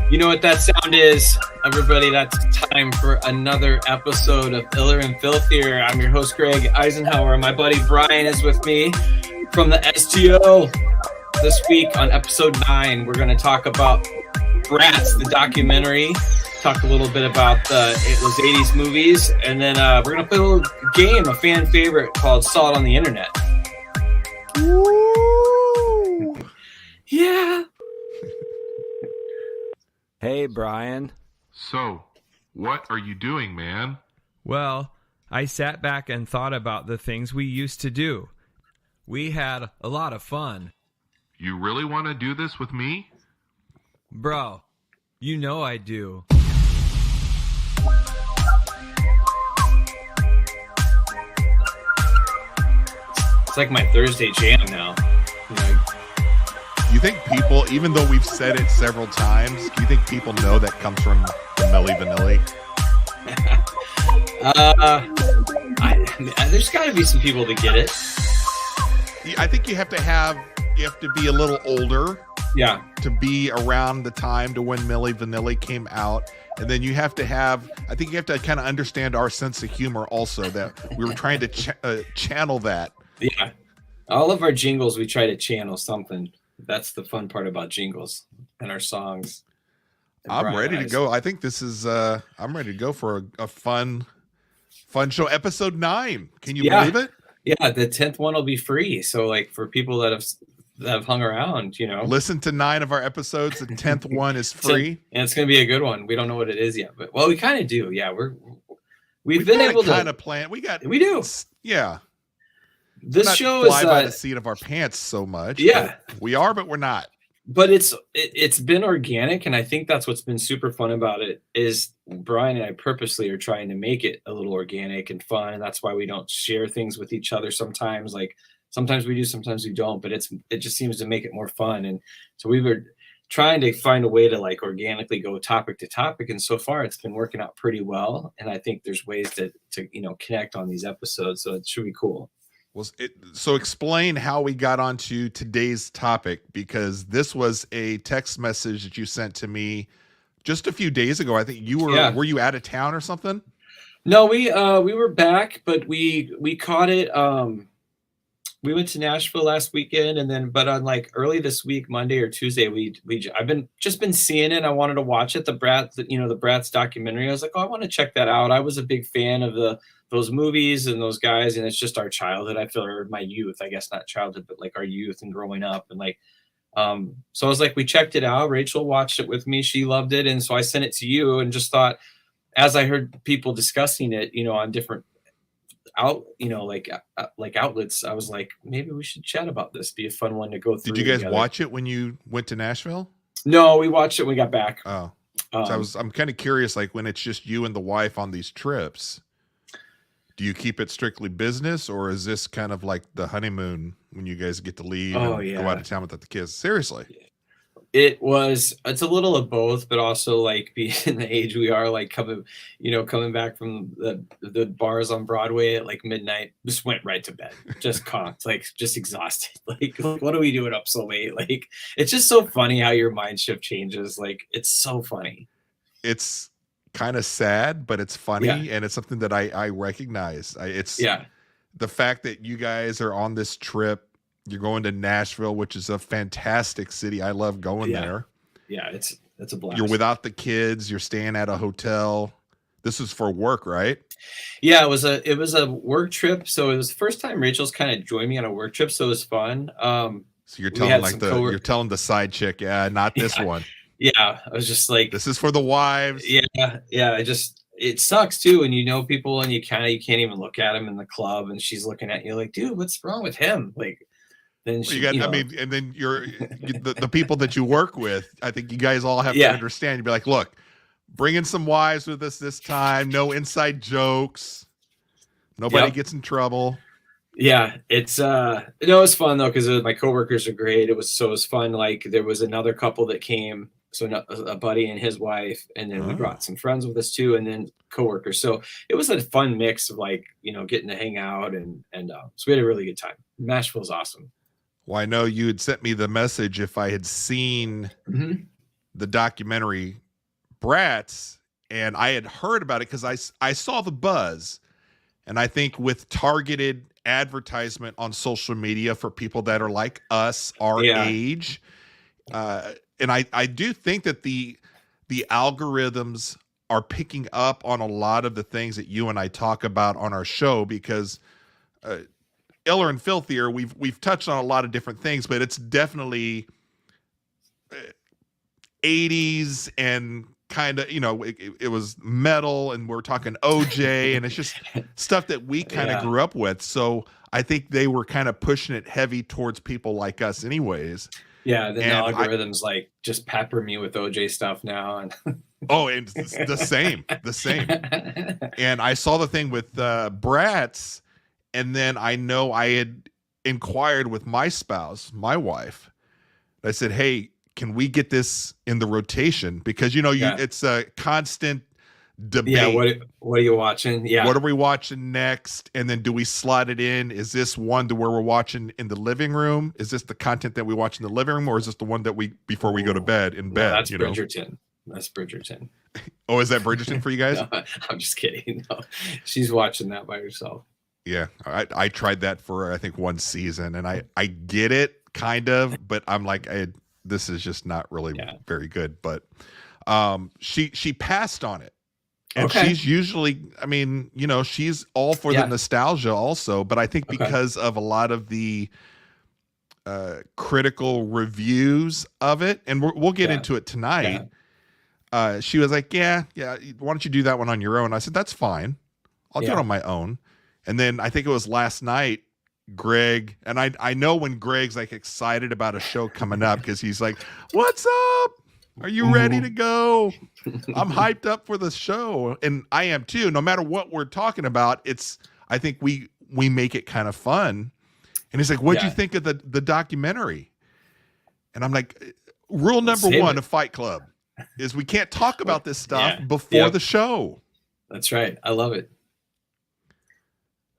You know what that sound is, everybody? That's time for another episode of Iller and Filthier. I'm your host, Greg Eisenhower. My buddy Brian is with me from the STO. This week on episode 9, we're going to talk about Brat, the documentary, talk a little bit about those 80s movies, and then we're going to play a little game, a fan favorite called Saw It on the Internet. Woo! Yeah. Hey, Brian. So, what are you doing, man? Well, I sat back and thought about the things we used to do. We had a lot of fun. You really want to do this with me? Bro, you know I do. It's like my Thursday jam now. You think people, even though we've said it several times, do you think people know that comes from the Milli Vanilli? There's got to be some people that get it. I think you have to be a little older. Yeah. To be around the time to when Milli Vanilli came out. And then you have to I think you have to kind of understand our sense of humor also, that we were trying to channel that. Yeah. All of our jingles, we try to channel something. That's the fun part about jingles and our songs. I'm ready to go. I think this is, I'm ready to go for a fun show. Episode 9. Can you believe it? Yeah. The 10th one will be free. So like for people that have hung around, listen to 9 of our episodes. The 10th one is free. And it's going to be a good one. We don't know what it is yet, but we kind of do. Yeah. We've been able to kind of plan. We do. Yeah. This show is fly by the seat of our pants so much. Yeah, we are, but we're not. But it's been organic, and I think that's what's been super fun about it. Is Brian and I purposely are trying to make it a little organic and fun, and that's why we don't share things with each other sometimes. Like sometimes we do, sometimes we don't. But it just seems to make it more fun, and so we were trying to find a way to like organically go topic to topic, and so far it's been working out pretty well. And I think there's ways to connect on these episodes, so it should be cool. So explain how we got onto today's topic, because this was a text message that you sent to me just a few days ago. I think you were were you out of town or something? No, we were back, but we caught it. We went to Nashville last weekend, but on like early this week, Monday or Tuesday, I've been seeing it. I wanted to watch it. The Brat's documentary. I was like, I want to check that out. I was a big fan of those movies and those guys, and it's just our childhood. I feel, or my youth, I guess, not childhood, but like our youth and growing up, and like, so I was like, we checked it out. Rachel watched it with me. She loved it, and so I sent it to you, and just thought, as I heard people discussing it, on different outlets, I was like, maybe we should chat about this. Be a fun one to go through. Did you guys watch it when you went to Nashville? No, we watched it when we got back. Oh, so I'm kind of curious, like when it's just you and the wife on these trips, do you keep it strictly business, or is this kind of like the honeymoon when you guys get to leave and go out of town without the kids? Seriously. It's a little of both, but also like being the age we are, like coming back from the bars on Broadway at like midnight, just went right to bed, just conked, like just exhausted. Like, what are we doing up so late? Like, it's just so funny how your mind shift changes. Like, it's so funny. It's kind of sad, but it's funny, and it's something that I recognize. The fact that you guys are on this trip. You're going to Nashville, which is a fantastic city. I love going there. Yeah, it's a blast. You're without the kids. You're staying at a hotel. This is for work, right? Yeah, it was a work trip. So it was the first time Rachel's kind of joined me on a work trip. So it was fun. So you're telling you're telling the side chick, not this one. Yeah, I was just like, this is for the wives. Yeah. It sucks too, and people, and you can't even look at them in the club, and she's looking at you like, dude, what's wrong with him? Like. Then and then you're the people that you work with. I think you guys all have to understand. You'd be like, look, bring in some wives with us this time. No inside jokes. Nobody gets in trouble. Yeah, it was fun though, because my coworkers are great. It was fun. Like there was another couple that came, so a buddy and his wife, and then we brought some friends with us too, and then coworkers. So it was a fun mix of like getting to hang out and so we had a really good time. Nashville's awesome. Well, I know you had sent me the message if I had seen the documentary Brats, and I had heard about it because I saw the buzz, and I think with targeted advertisement on social media for people that are like us, our age, and I do think that the algorithms are picking up on a lot of the things that you and I talk about on our show, because Iller and Filthier, we've touched on a lot of different things, but it's definitely 80s and kind of, it was metal, and we're talking OJ, and it's just stuff that we kind of grew up with. So I think they were kind of pushing it heavy towards people like us anyways. Yeah, then the algorithms like just pepper me with OJ stuff now. And and the same. And I saw the thing with Bratz, and then I know I had inquired with my spouse, my wife. I said, hey, can we get this in the rotation? Because, it's a constant debate. Yeah, what are you watching? Yeah. What are we watching next? And then do we slot it in? Is this one to where we're watching in the living room? Is this the content that we watch in the living room? Or is this the one that before we go to bed in bed? That's Bridgerton. That's Bridgerton. Oh, is that Bridgerton for you guys? No, I'm just kidding. No, she's watching that by herself. Yeah. I tried that for, I think, one season, and I get it kind of, but I'm like, this is just not really very good. But she passed on it. And she's usually, she's all for the nostalgia also, but I think because of a lot of the critical reviews of it, and we'll get into it tonight, she was like, why don't you do that one on your own? I said, that's fine. I'll do it on my own. And then I think it was last night, Greg, and I know when Greg's like excited about a show coming up, because he's like, what's up? Are you ready to go? I'm hyped up for the show. And I am too. No matter what we're talking about, I think we make it kind of fun. And he's like, what'd you think of the documentary? And I'm like, rule number one of Fight Club is we can't talk about this stuff before the show. That's right. I love it.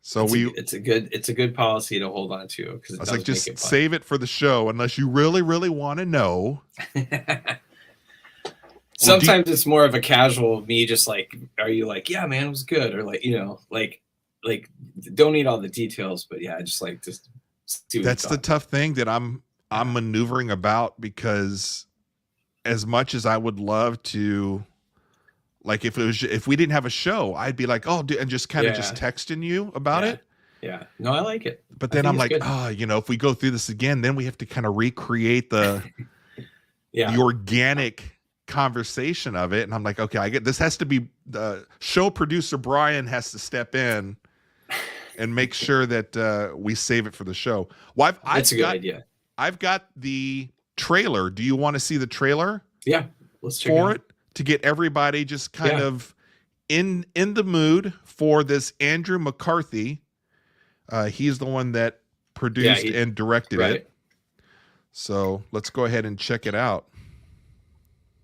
So it's a good policy to hold on to, because I was like, just save it for the show unless you really, really want to know. Sometimes it's more of a casual me, just like, are you like, yeah, man, it was good, or like, like don't need all the details, but I just like to see. That's the tough thing that I'm maneuvering about, because as much as I would love to, like, if we didn't have a show, I'd be like, oh, dude, and just kind of just texting you about it. Yeah. No, I like it. But then I'm like, if we go through this again, then we have to kind of recreate the the organic conversation of it. And I'm like, okay, I get this. Has to be the show producer Brian has to step in and make sure that we save it for the show. Well, that's a good idea. I've got the trailer. Do you want to see the trailer? Yeah, let's check it to get everybody just kind of in the mood for this. Andrew McCarthy, he's the one that produced and directed it. So let's go ahead and check it out.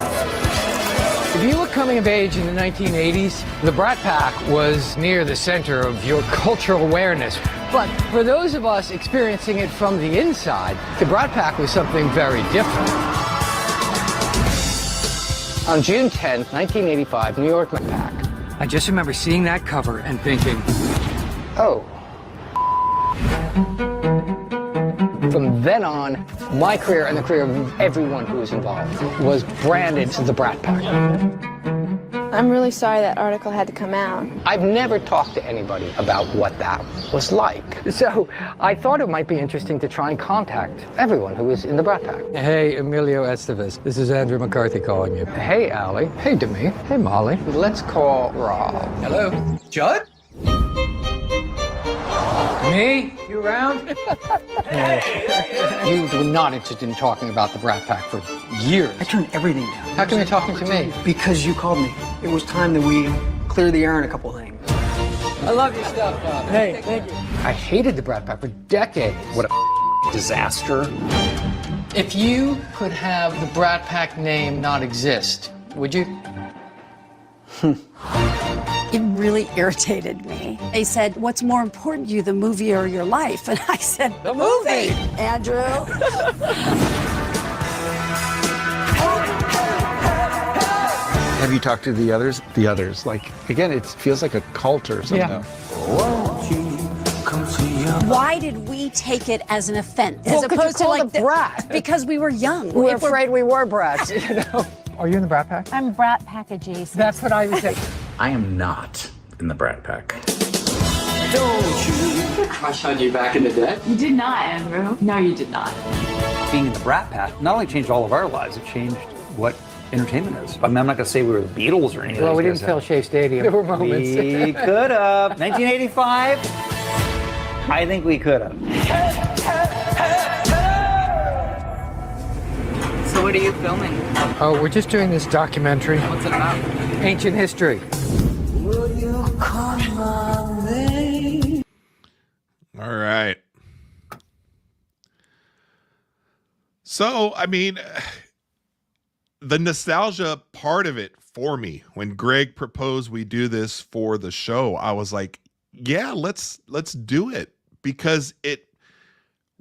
If you were coming of age in the 1980s, the Brat Pack was near the center of your cultural awareness. But for those of us experiencing it from the inside, the Brat Pack was something very different. On June 10, 1985, New York Brat Pack. I just remember seeing that cover and thinking, oh. From then on, my career and the career of everyone who was involved was branded to the Brat Pack. I'm really sorry that article had to come out. I've never talked to anybody about what that was like. So I thought it might be interesting to try and contact everyone who was in the Brat Pack. Hey, Emilio Estevez. This is Andrew McCarthy calling you. Hey, Allie. Hey, Demi. Hey, Molly. Let's call Rob. Hello. Judd? Me? You around? You were not interested in talking about the Brat Pack for years. I turned everything down. How come you're talking to me? Because you called me. It was time that we clear the air on a couple things. I love your stuff, Bob. Hey, thank you. I hated the Brat Pack for decades. What a disaster. If you could have the Brat Pack name not exist, would you? It really irritated me. They said, what's more important to you, the movie or your life? And I said, the movie, Andrew. Have you talked to the others? The others, like, again, it feels like a cult or something. Yeah. Why did we take it as an offense? Well, As 'cause opposed you to called like a brat. because we were young. We were If we're- afraid we were brats, you know? Are you in the Brat Pack? I'm Brat Pack adjacent. That's what I was saying. I am not in the Brat Pack. Crush on you back in the day? You did not, Andrew. No, you did not. Being in the Brat Pack not only changed all of our lives, it changed what entertainment is. I mean, I'm not going to say we were the Beatles or anything. Well, we didn't fill Shea Stadium. There were moments. We could have. 1985? I think we could have. So what are you filming? Oh, we're just doing this documentary. What's it about? Ancient history. All right. So, I mean, the nostalgia part of it for me, when Greg proposed we do this for the show, I was like, yeah, let's do it, because it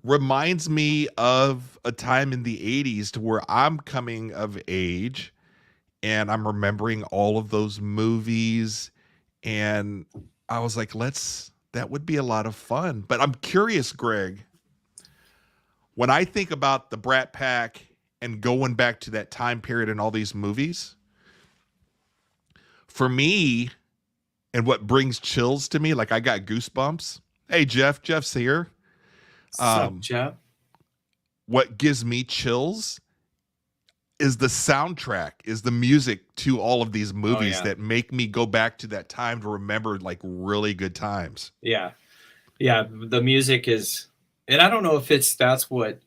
reminds me of a time in the 80s to where I'm coming of age and I'm remembering all of those movies, and I was like, that would be a lot of fun. But I'm curious, Greg, when I think about the Brat Pack and going back to that time period in all these movies, for me, and what brings chills to me, like I got goosebumps. Hey, Jeff's here. What's up, Jeff? What gives me chills is the soundtrack, is the music to all of these movies that make me go back to that time to remember like really good times. Yeah. The music is, and I don't know if that's what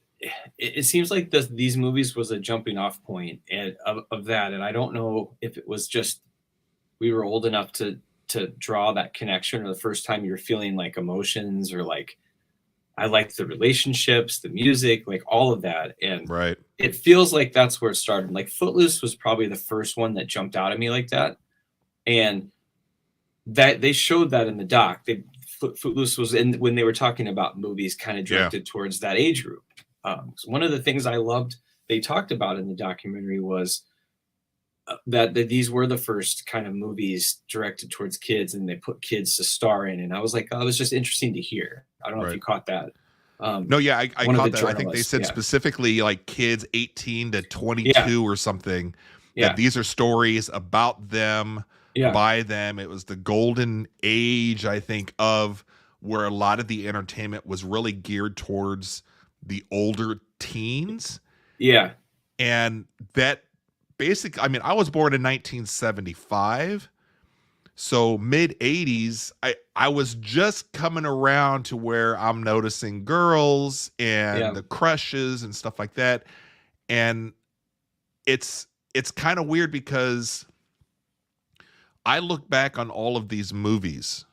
it seems like. These movies was a jumping off point of that, and I don't know if it was just we were old enough to draw that connection, or the first time you're feeling like emotions, or like I like the relationships, the music, like all of that. And right. It feels like that's where it started. Like Footloose was probably the first one that jumped out at me like that. And that they showed that in the doc. Footloose was in when they were talking about movies kind of directed towards that age group. So one of the things I loved they talked about in the documentary was that these were the first kind of movies directed towards kids, and they put kids to star in. And I was like, oh, it was just interesting to hear. I don't know if you caught that. No, yeah, I caught that. I think they said specifically like kids 18 to 22 or something. Yeah. That these are stories about them, by them. It was the golden age, I think, of where a lot of the entertainment was really geared towards the older teens. Yeah. And that basically, I mean, I was born in 1975. So mid 80s, I was just coming around to where I'm noticing girls and the crushes and stuff like that. And it's kind of weird because I look back on all of these movies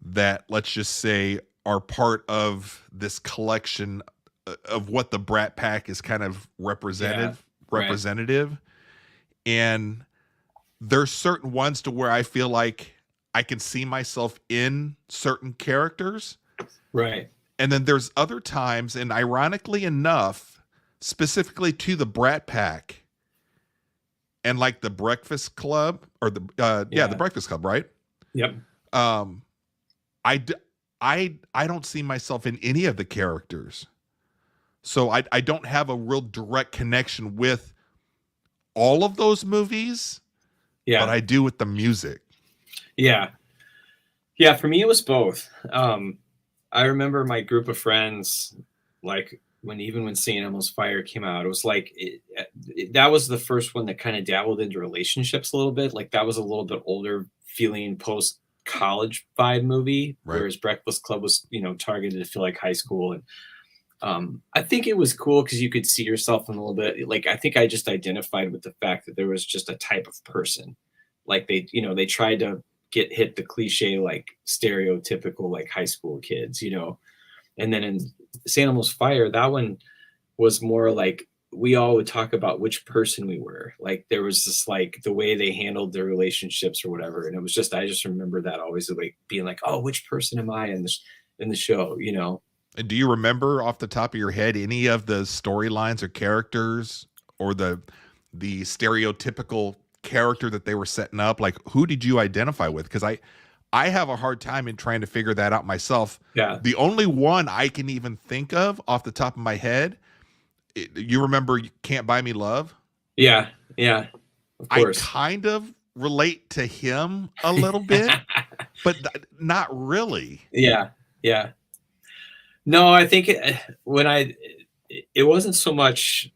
that, let's just say, are part of this collection of what the Brat Pack is kind of representative. And there's certain ones to where I feel like I can see myself in certain characters. Right. And then there's other times, and ironically enough, specifically to the Brat Pack and like the Breakfast Club, or the Breakfast Club, right? Yep. I don't see myself in any of the characters. So I don't have a real direct connection with all of those movies. Yeah. But I do with the music. Yeah. Yeah, for me it was both. I remember my group of friends, like when St. Elmo's Fire came out, it was like that was the first one that kind of dabbled into relationships a little bit. Like that was a little bit older feeling post college vibe movie, whereas Breakfast Club was, targeted to feel like high school. And I think it was cool because you could see yourself in a little bit. Like I think I just identified with the fact that there was just a type of person. Like they tried to hit the cliche, like stereotypical, like high school kids, and then in St. Elmo's Fire, that one was more like we all would talk about which person we were. Like there was this, like the way they handled their relationships or whatever. And it was just, I just remember that always like being like, oh, which person am I in the show, And do you remember off the top of your head any of the storylines or characters or the the stereotypical character that they were setting up? Like, who did you identify with? Because I have a hard time in trying to figure that out myself. Yeah. The only one I can even think of off the top of my head, you remember Can't Buy Me Love? Yeah. Yeah. Of course. I kind of relate to him a little bit, but not really. Yeah. Yeah. No, I think it wasn't so much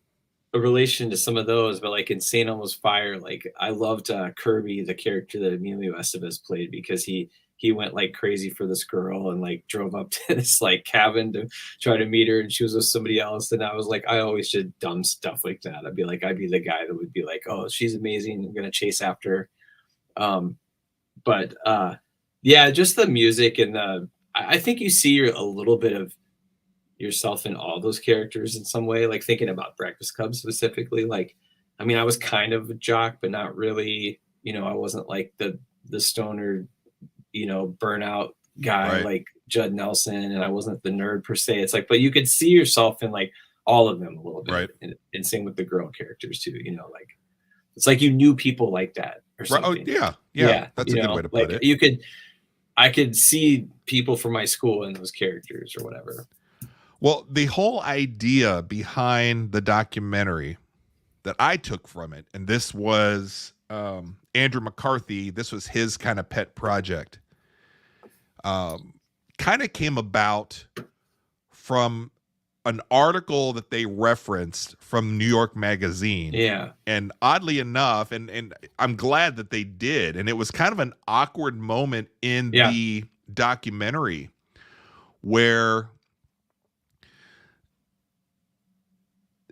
a relation to some of those, but like in St. Elmo's Fire, like I loved Kirby, the character that Emilio Estevez played, because he went like crazy for this girl and like drove up to this like cabin to try to meet her, and she was with somebody else. And I was like, I always did dumb stuff like that. I'd be the guy that would be like, oh, she's amazing, I'm gonna chase after her. But yeah, just the music and I think you see a little bit of yourself in all those characters in some way, like thinking about Breakfast Club specifically. Like, I mean, I was kind of a jock, but not really, I wasn't like the stoner, burnout guy, Right. like Judd Nelson, and I wasn't the nerd per se. It's like, but you could see yourself in like all of them a little bit. Right. And same with the girl characters too, like it's like you knew people like that or Right. Oh, something. yeah. That's a good way to put like it. I could see people from my school in those characters or whatever. Well, the whole idea behind the documentary that I took from it, and this was Andrew McCarthy, this was his kind of pet project, kind of came about from an article that they referenced from New York Magazine. Yeah. And oddly enough, and I'm glad that they did, and it was kind of an awkward moment in the documentary where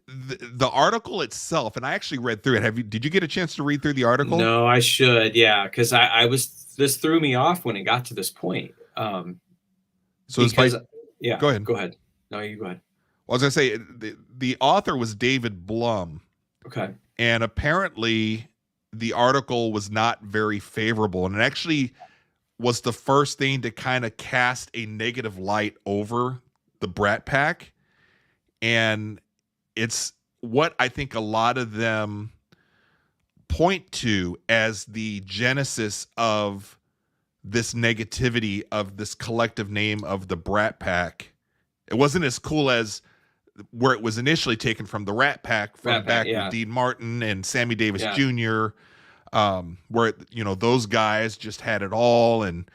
the article itself, and I actually read through it. Did you get a chance to read through the article? No, I should. Yeah. Because this threw me off when it got to this point. So it's by, yeah, go ahead. Go ahead. No, you go ahead. Well, I was going to say, the author was David Blum. Okay. And apparently the article was not very favorable. And it actually was the first thing to kind of cast a negative light over the Brat Pack. And it's what I think a lot of them point to as the genesis of this negativity of this collective name of the Brat Pack. It wasn't as cool as where it was initially taken from, the Rat Pack, from back with Dean Martin and Sammy Davis Jr., where, those guys just had it all. And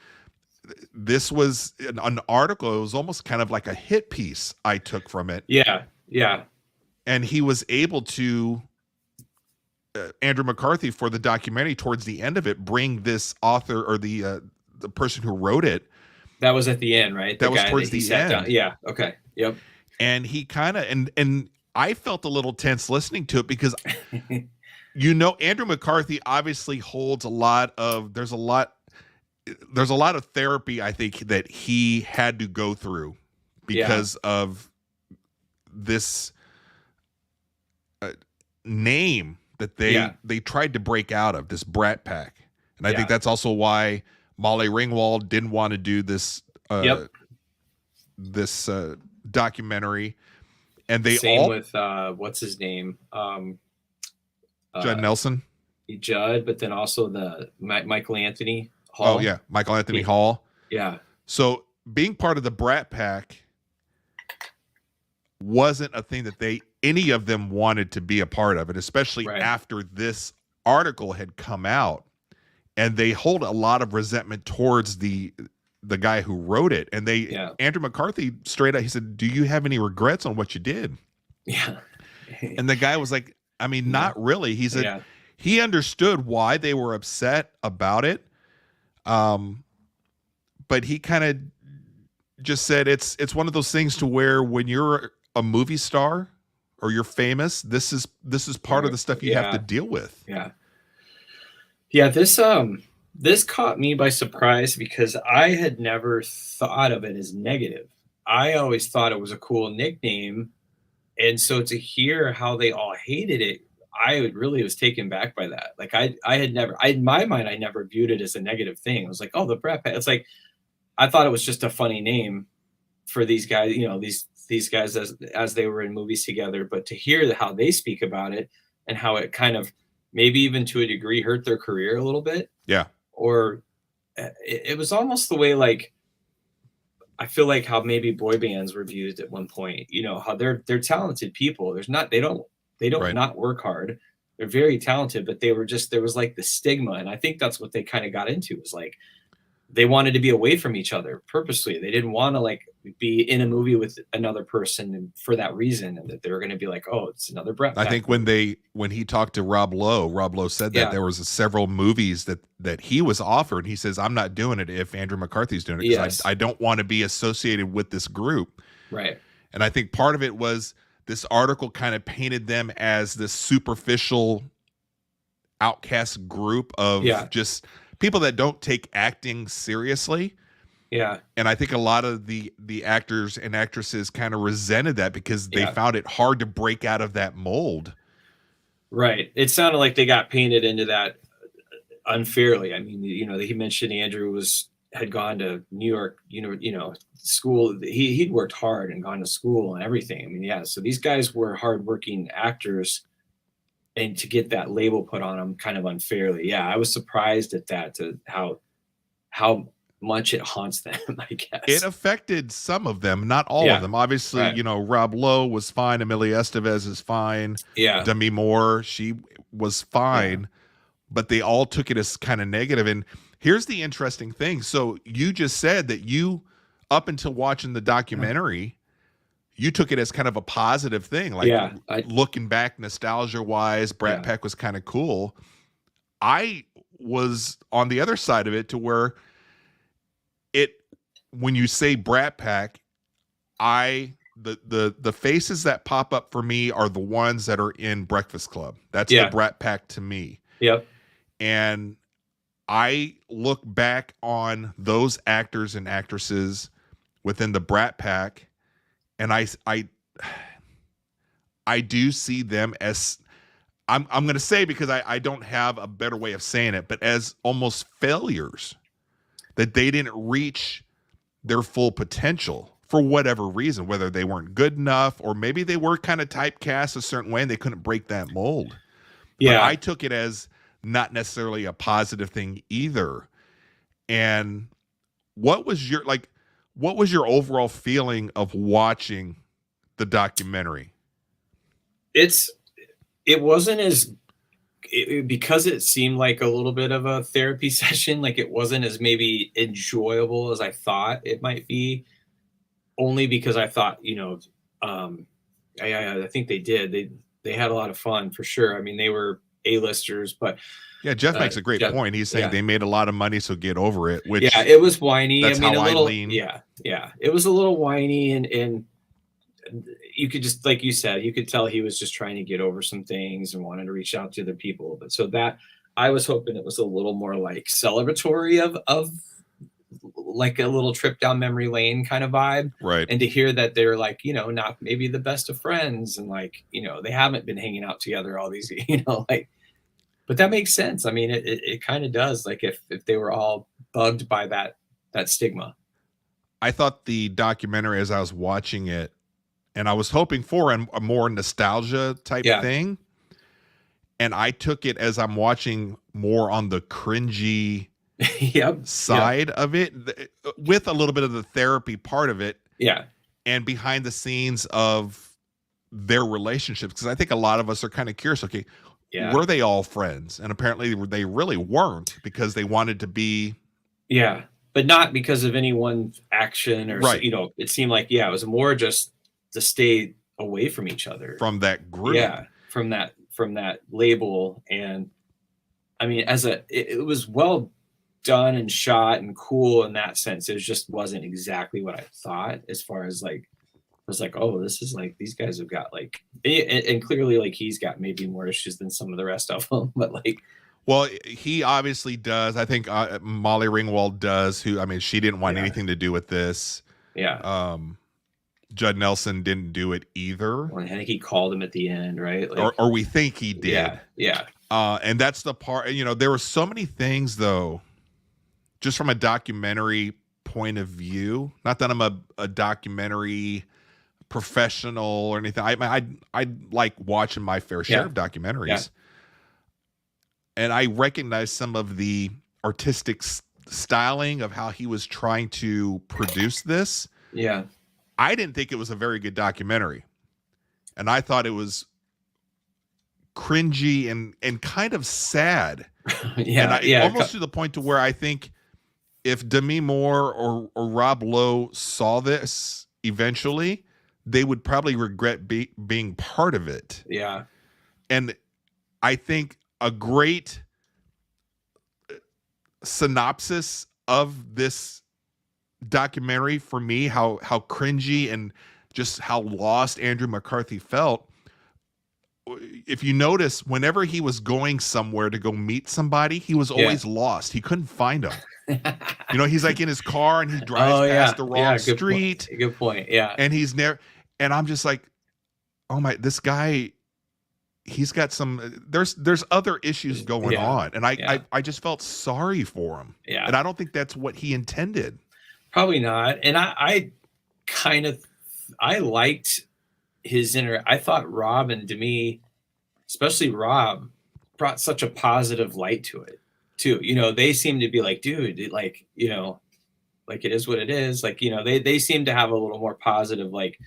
this was an article. It was almost kind of like a hit piece I took from it. Yeah. Yeah. And he was able to, Andrew McCarthy, for the documentary, towards the end of it, bring this author or the person who wrote it. That was at the end, right? That was towards the end. Down. Yeah. Okay. Yep. And he kind of, and I felt a little tense listening to it because, Andrew McCarthy obviously holds there's a lot of therapy, I think, that he had to go through because of this name that they tried to break out of, this Brat Pack. And I think that's also why Molly Ringwald didn't want to do this this documentary. And they Same with what's his name? Judd Nelson. Judd, but then also the Michael Anthony Hall. Oh yeah, Michael Anthony Hall. Yeah. So being part of the Brat Pack wasn't a thing that any of them wanted to be a part of, and especially after this article had come out. And they hold a lot of resentment towards the guy who wrote it. And Andrew McCarthy, straight out, he said, "Do you have any regrets on what you did?" Yeah. And the guy was like, "I mean, not really." He said he understood why they were upset about it. But he kind of just said it's one of those things to where when you're a movie star or you're famous, this is part of the stuff you have to deal with. Yeah. Yeah, this caught me by surprise because I had never thought of it as negative. I always thought it was a cool nickname. And so to hear how they all hated it, I really was taken back by that. Like I had never, in my mind, I never viewed it as a negative thing. I was like, oh, the Brat Pack. It's like, I thought it was just a funny name for these guys, these guys as they were in movies together. But to hear how they speak about it, and how it kind of maybe even to a degree hurt their career a little bit. Yeah. Or it was almost the way, like, I feel like how maybe boy bands were viewed at one point, you know, how they're talented people. They don't Right. not work hard. They're very talented, but they were just, there was like the stigma. And I think that's what they kind of got into, was like, they wanted to be away from each other purposely. They didn't want to like be in a movie with another person for that reason, and that they were going to be like, oh, it's another Brat. I think when he talked to Rob Lowe said that there was several movies that he was offered. He says, I'm not doing it if Andrew McCarthy's doing it, because I don't want to be associated with this group. Right. And I think part of it was this article kind of painted them as this superficial outcast group of just people that don't take acting seriously. Yeah. And I think a lot of the actors and actresses kind of resented that because they found it hard to break out of that mold. Right. It sounded like they got painted into that unfairly. I mean, you know, he mentioned Andrew had gone to New York, school. He'd worked hard and gone to school and everything. I mean, yeah. So these guys were hardworking actors, and to get that label put on them kind of unfairly. Yeah. I was surprised at that, to how much it haunts them, I guess. It affected some of them, not all of them. Obviously, Rob Lowe was fine. Amelia Estevez is fine. Yeah. Demi Moore, she was fine. But they all took it as kind of negative. And here's the interesting thing. So you just said that you, up until watching the documentary, you took it as kind of a positive thing. Like, looking back nostalgia-wise, Brat Pack was kind of cool. I was on the other side of it, to where when you say Brat Pack, the faces that pop up for me are the ones that are in Breakfast Club. That's the Brat Pack to me. Yep. And I look back on those actors and actresses within the Brat Pack, and I do see them as, I'm going to say, because I don't have a better way of saying it, but as almost failures, that they didn't reach their full potential for whatever reason, whether they weren't good enough, or maybe they were kind of typecast a certain way and they couldn't break that mold. Yeah. But I took it as not necessarily a positive thing either. And what was your overall feeling of watching the documentary? It wasn't as, because it seemed like a little bit of a therapy session, like it wasn't as maybe enjoyable as I thought it might be, only because I thought, I think they did. They had a lot of fun for sure. I mean, they were A-listers, but yeah, Jeff makes a great point. He's saying they made a lot of money, so get over it. Which it was whiny. That's how I lean. Yeah. It was a little whiny, and you could just, like you said, you could tell he was just trying to get over some things and wanted to reach out to other people. But so that, I was hoping it was a little more like celebratory of like a little trip down memory lane kind of vibe. Right. And to hear that they're like, not maybe the best of friends, and like, they haven't been hanging out together all these, but that makes sense. I mean, it kind of does. Like if they were all bugged by that stigma. I thought the documentary, as I was watching it, and I was hoping for a more nostalgia type thing. And I took it as I'm watching more on the cringy side of it, with a little bit of the therapy part of it. Yeah. And behind the scenes of their relationships. Because I think a lot of us are kind of curious, okay, were they all friends? And apparently they really weren't, because they wanted to be. Yeah. But not because of any one action or, it seemed like, it was more just to stay away from each other, from that group. Yeah. From that label. And I mean, it was well done and shot and cool in that sense. It just wasn't exactly what I thought, as far as like, I was like, oh, this is like, these guys have got like, and clearly like he's got maybe more issues than some of the rest of them, but like, well, he obviously does. I think Molly Ringwald does, she didn't want anything to do with this. Yeah. Judd Nelson didn't do it either. Well, I think he called him at the end, right? Like, or we think he did. Yeah. And that's the part, there were so many things, though, just from a documentary point of view. Not that I'm a documentary professional or anything. I like watching my fair share of documentaries. Yeah. And I recognize some of the artistic styling of how he was trying to produce this. Yeah. I didn't think it was a very good documentary. And I thought it was cringy and kind of sad. Almost to the point to where I think if Demi Moore or Rob Lowe saw this eventually, they would probably regret being part of it. Yeah. And I think a great synopsis of this documentary for me, how cringy and just how lost Andrew McCarthy felt. If you notice, whenever he was going somewhere to go meet somebody, he was always lost. He couldn't find them. You know, he's like in his car and he drives past the wrong street. Good point. Yeah. And he's never, and I'm just like, oh my, this guy, he's got some, there's other issues going on. And I just felt sorry for him. Yeah. And I don't think that's what he intended. Probably not. And I liked his I thought Rob and Demi, especially Rob, brought such a positive light to it too. You know, they seem to be like, dude, like, you know, like it is what it is. Like, you know, they seem to have a little more positive, like,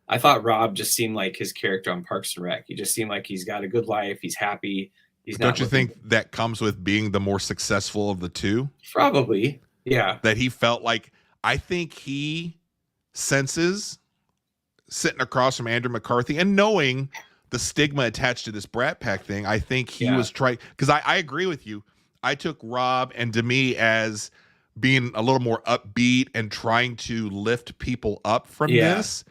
I thought Rob just seemed like his character on Parks and Rec. He just seemed like he's got a good life. He's happy. He's not. Don't you think that comes with being the more successful of the two? Probably. Yeah. That he felt like, I think he senses sitting across from Andrew McCarthy and knowing the stigma attached to this Brat Pack thing. I think he was trying, because I agree with you. I took Rob and Demi as being a little more upbeat and trying to lift people up from this.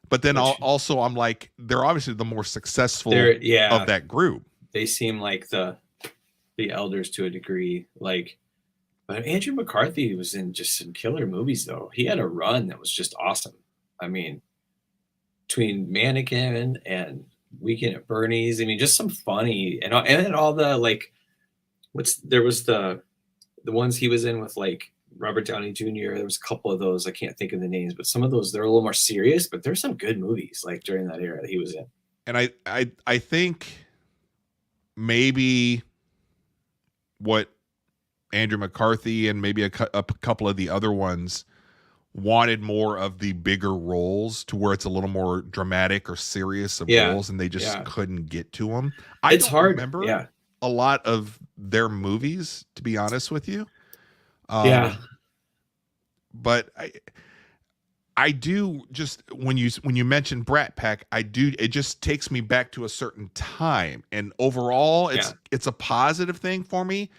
But then also I'm like, they're obviously the more successful of that group. They seem like the elders to a degree. Like, but Andrew McCarthy was in just some killer movies though. He had a run that was just awesome. I mean, between Mannequin and Weekend at Bernie's, I mean, just some funny and all the like. There was the ones he was in with like Robert Downey Jr. There was a couple of those. I can't think of the names, but some of those, they're a little more serious, but there's some good movies like during that era that he was in. And I think maybe what Andrew McCarthy and maybe a couple of the other ones wanted more of the bigger roles to where it's a little more dramatic or serious of roles, and they just couldn't get to them. It's hard. Remember a lot of their movies, to be honest with you. But I do just, when you mention Brat Pack, it just takes me back to a certain time, and overall it's a positive thing for me.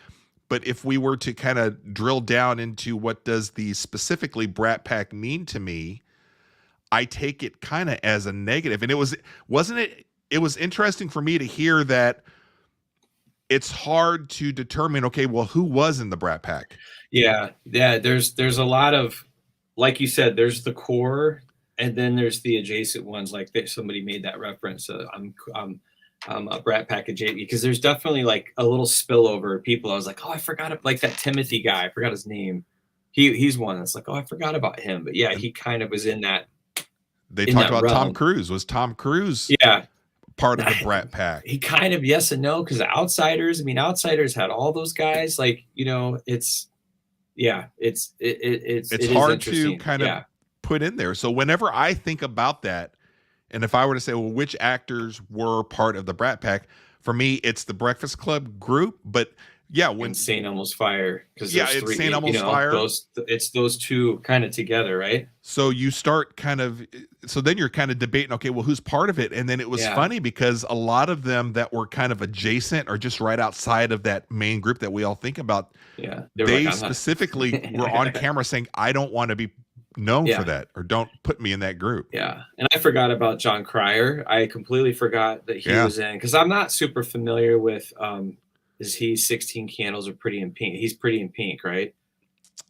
But if we were to kind of drill down into what does the specifically Brat Pack mean to me, I take it kind of as a negative. And it was interesting for me to hear that it's hard to determine, okay, well, who was in the Brat Pack? Yeah. There's a lot of, like you said, there's the core, and then there's the adjacent ones. Like somebody made that reference. I'm a Brat Pack adjacent, because there's definitely like a little spillover of people. I was like, oh, I forgot, like that Timothy guy. I forgot his name. He's one that's like, oh, I forgot about him. But yeah, he kind of was in that. They talked about realm. Tom Cruise. Was Tom Cruise? Yeah. Part of the Brat Pack. He kind of, yes and no, because Outsiders. I mean, Outsiders had all those guys. Like, you know, it's hard to kind of put in there. So whenever I think about that, and if I were to say, well, which actors were part of the Brat Pack, for me, it's the Breakfast Club group. But yeah, when St. Elmo's Fire, because it's St. Elmo's Fire. It's those two kind of together, right? So you start then you're kind of debating, okay, well, who's part of it? And then it was funny because a lot of them that were kind of adjacent or just right outside of that main group that we all think about, they like, specifically were on camera saying, I don't want to be known for that, or don't put me in that group. Yeah. And I forgot about John Cryer. I completely forgot that he was in, because I'm not super familiar with is he 16 Candles or Pretty in Pink? He's Pretty in Pink, right?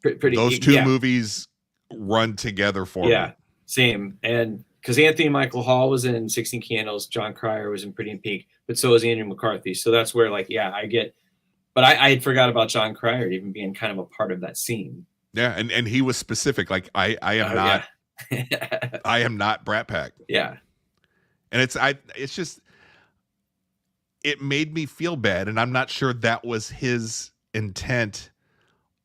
Those two movies run together for me. Same. And because Anthony Michael Hall was in 16 Candles, John Cryer was in Pretty in Pink, but so was Andrew McCarthy. So that's where, like, I get, but I had forgot about John Cryer even being kind of a part of that scene. Yeah, and he was specific. Like I am not I am not Brat Pack. Yeah. And it's just, it made me feel bad. And I'm not sure that was his intent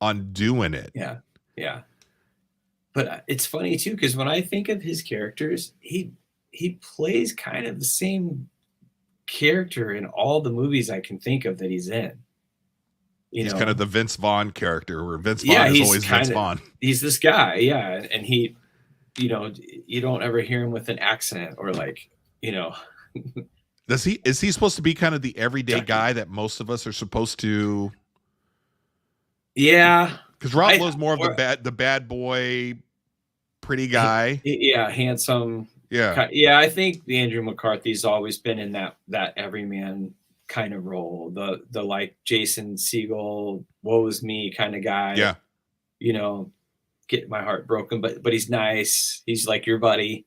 on doing it. Yeah. Yeah. But it's funny too, because when I think of his characters, he plays kind of the same character in all the movies I can think of that he's in. He's kind of the Vince Vaughn character, where Vince Vaughn is always Vince Vaughn. He's this guy, yeah, and he, you don't ever hear him with an accent or like, Is he supposed to be kind of the everyday guy that most of us are supposed to? Yeah, because Rob Lowe's more of the bad boy, pretty guy. Yeah, handsome. Yeah. I think Andrew McCarthy's always been in that everyman kind of role, the like Jason Segel, woe is me kind of guy. Yeah, get my heart broken, but he's nice. He's like your buddy,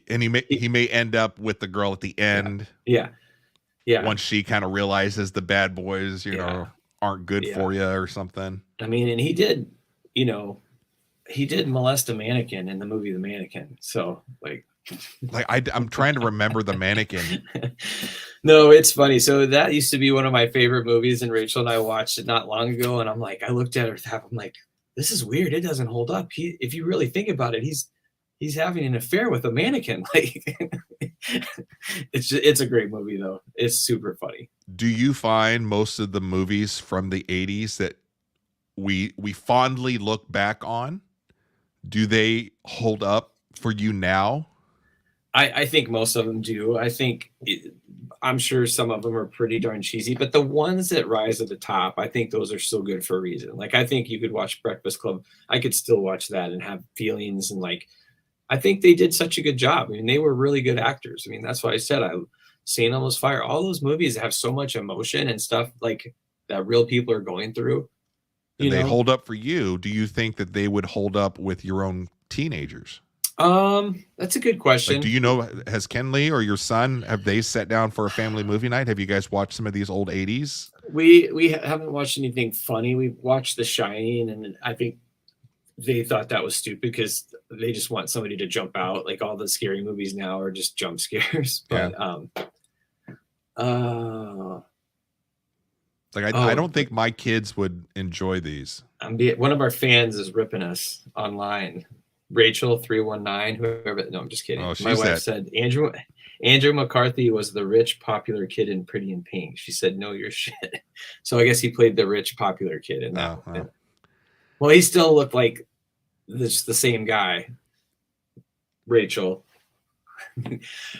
and he may end up with the girl at the end. Yeah. Once she kind of realizes the bad boys, aren't good for you or something. I mean, and he did molest a mannequin in the movie The Mannequin. So I'm trying to remember The Mannequin. No, it's funny. So that used to be one of my favorite movies, and Rachel and I watched it not long ago. And I'm like, I looked at her, I'm like, this is weird. It doesn't hold up. If you really think about it, he's having an affair with a mannequin. Like, it's a great movie though. It's super funny. Do you find most of the movies from the 80s that we fondly look back on, do they hold up for you now? I think most of them do. I'm sure some of them are pretty darn cheesy, but the ones that rise at the top, I think those are still good for a reason. Like, I think you could watch Breakfast Club. I could still watch that and have feelings. And like, I think they did such a good job. I mean, they were really good actors. I mean, that's why I said St. Elmo's Fire, all those movies have so much emotion and stuff like that real people are going through. And they hold up for you. Do you think that they would hold up with your own teenagers? That's a good question. Like, do you know, has Kenley or your son, have they sat down for a family movie night? Have you guys watched some of these old 80s? We haven't watched anything funny. We watched The Shining, and I think they thought that was stupid because they just want somebody to jump out. Like, all the scary movies now are just jump scares. But I don't think my kids would enjoy these. One of our fans is ripping us online. Rachel 319, whoever. No, I'm just kidding. Oh, my wife said Andrew McCarthy was the rich popular kid in Pretty in Pink. She said, "No, you're shit." So I guess he played the rich popular kid in that. Well, he still looked like the same guy. Rachel.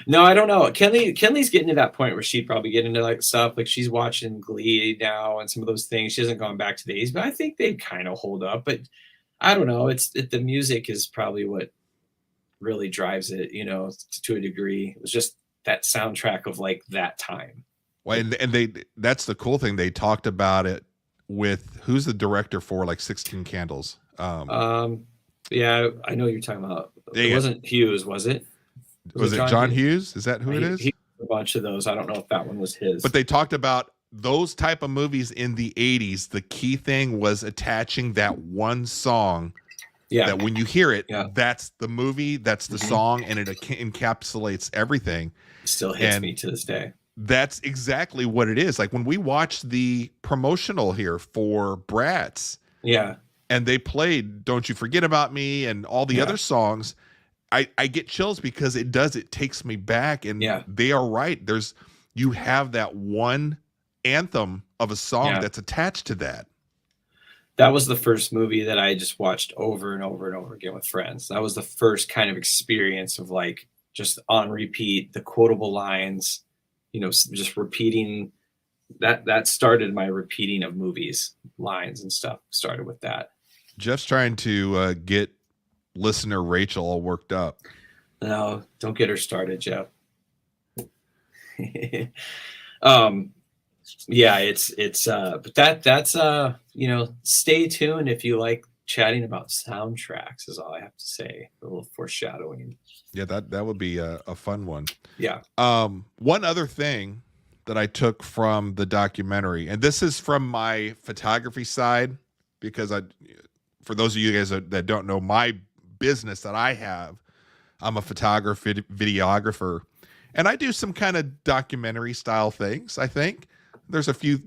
No, I don't know. Kenley's getting to that point where she'd probably get into like stuff like she's watching Glee now and some of those things. She hasn't gone back to the 80s, but I think they kind of hold up. But I don't know. The music is probably what really drives it, to a degree. It was just that soundtrack of like that time. Well, and that's the cool thing. They talked about it with, who's the director for like 16 Candles? Yeah, I know you're talking about. It wasn't Hughes, was it? Was it John Hughes? Is that who it is? He a bunch of those. I don't know if that one was his. But they talked about those type of movies in the 80s. The key thing was attaching that one song. Yeah. That when you hear it, that's the movie, that's the song, and it encapsulates everything. It still hits me to this day. That's exactly what it is. Like when we watched the promotional here for Bratz. Yeah. And they played Don't You Forget About Me and all the other songs. I get chills because it takes me back, and they are right. You have that one anthem of a song that's attached to that. That was the first movie that I just watched over and over and over again with friends. That was the first kind of experience of like just on repeat, the quotable lines, just repeating that started my repeating of movies, lines and stuff started with that. Jeff's trying to get listener Rachel all worked up. No, don't get her started, Jeff. Yeah, it's but that's stay tuned if you like chatting about soundtracks is all I have to say. A little foreshadowing. Yeah, that would be a fun one. Yeah. One other thing that I took from the documentary, and this is from my photography side, because for those of you guys that don't know, my business that I have. I'm a photographer, videographer, and I do some kind of documentary style things. I think there's a few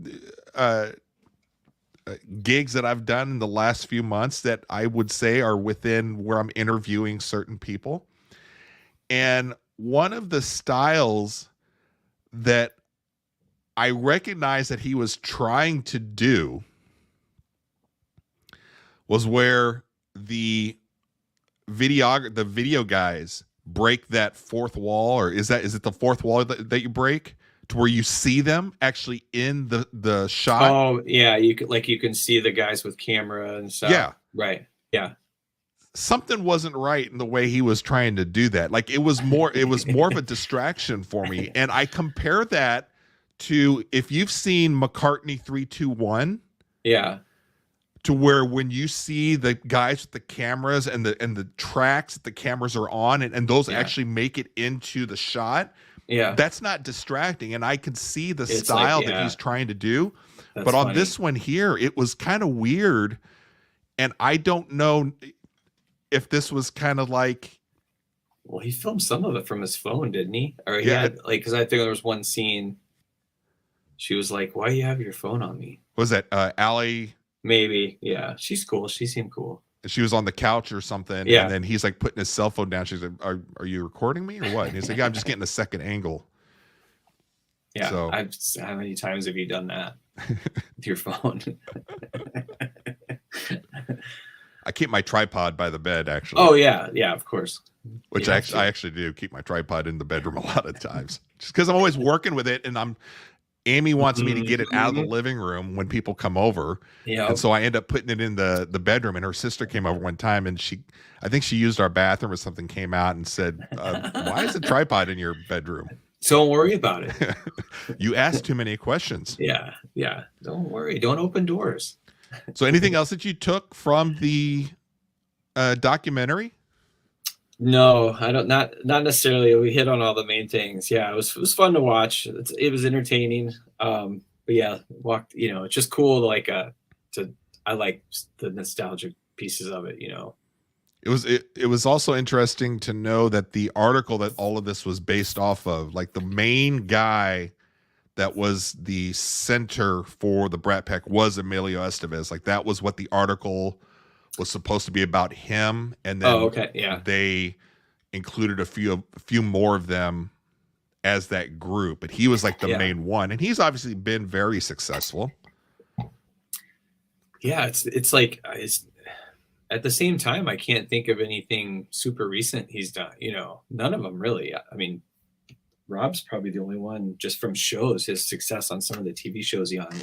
gigs that I've done in the last few months that I would say are within where I'm interviewing certain people. And one of the styles that I recognize that he was trying to do was where the video guys break that fourth wall, or is it the fourth wall that you break to where you see them actually in the shot? Oh yeah, you can see the guys with camera and stuff. Yeah, right. Yeah. Something wasn't right in the way he was trying to do that. Like it was more of a distraction for me. And I compare that to, if you've seen McCartney 3-2-1. Yeah. To where when you see the guys with the cameras and the tracks that the cameras are on and those actually make it into the shot. Yeah. That's not distracting. And I can see the style that he's trying to do. That's but on funny. this one here, it was kind of weird. And I don't know if this was kind of like, well, he filmed some of it from his phone, didn't he? Or he had, like, because I think there was one scene. She was like, "Why do you have your phone on me?" Was that Allie? Maybe, yeah. She's cool. She seemed cool. She was on the couch or something, Yeah. And then he's like putting his cell phone down. She's like, "Are you recording me or what?" And he's like, "Yeah, I'm just getting a second angle." Yeah. So, how many times have you done that with your phone? I keep my tripod by the bed, actually. Oh yeah, yeah, of course. Which I actually do keep my tripod in the bedroom a lot of times, just because I'm always working with it, and Amy wants me to get it out of the living room when people come over. Yeah. And so I end up putting it in the bedroom, and her sister came over one time, and I think she used our bathroom or something, came out and said, "Why is the tripod in your bedroom?" So don't worry about it. You asked too many questions. Yeah. Yeah. Don't worry. Don't open doors. So anything else that you took from the documentary? No, I don't. Not necessarily. We hit on all the main things. Yeah, it was fun to watch. It was entertaining. But yeah, it's just cool. I like the nostalgic pieces of it. It was also interesting to know that the article that all of this was based off of, like the main guy that was the center for the Brat Pack was Emilio Estevez. Like that was what the article was supposed to be about him, and then they included a few more of them as that group, but he was like the main one, and he's obviously been very successful. Yeah, it's like at the same time, I can't think of anything super recent he's done. None of them really. I mean, Rob's probably the only one just from shows, his success on some of the TV shows he on,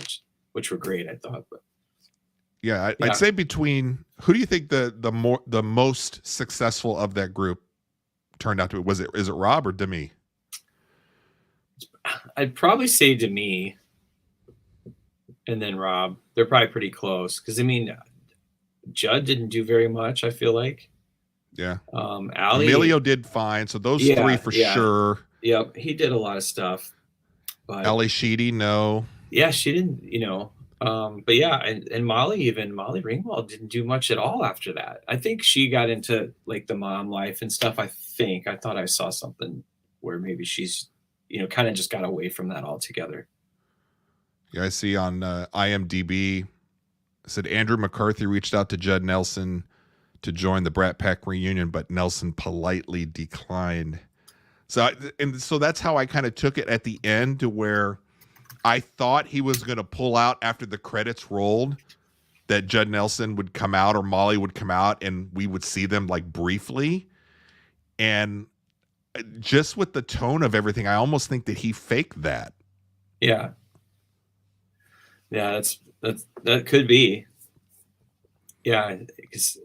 which were great, I thought. But yeah, I'd say between, who do you think the most successful of that group turned out to be? Is it Rob or Demi? I'd probably say Demi and then Rob. They're probably pretty close because I mean, Judd didn't do very much, I feel like. Yeah. Ali, Emilio did fine. So those three for sure. Yep, he did a lot of stuff. But Ali Sheedy, no. Yeah, she didn't, but yeah, and Molly Ringwald didn't do much at all after that. I think she got into like the mom life and stuff. I thought I saw something where maybe she's, kind of just got away from that altogether. Yeah, I see on IMDb, it said Andrew McCarthy reached out to Judd Nelson to join the Brat Pack reunion, but Nelson politely declined. So that's how I kind of took it at the end, to where I thought he was going to pull out after the credits rolled, that Judd Nelson would come out or Molly would come out and we would see them like briefly. And just with the tone of everything, I almost think that he faked that. Yeah. Yeah, that could be. Yeah, because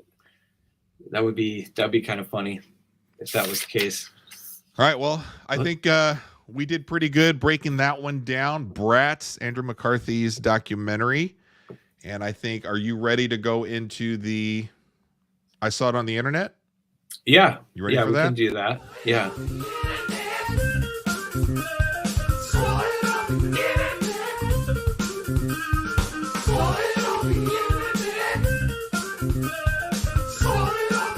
that'd be kind of funny if that was the case. All right, well, I think we did pretty good breaking that one down. Brat's Andrew McCarthy's documentary. And I think, are you ready to go into the I Saw It on the Internet? Yeah. You ready for that? Yeah, we can do that. Yeah.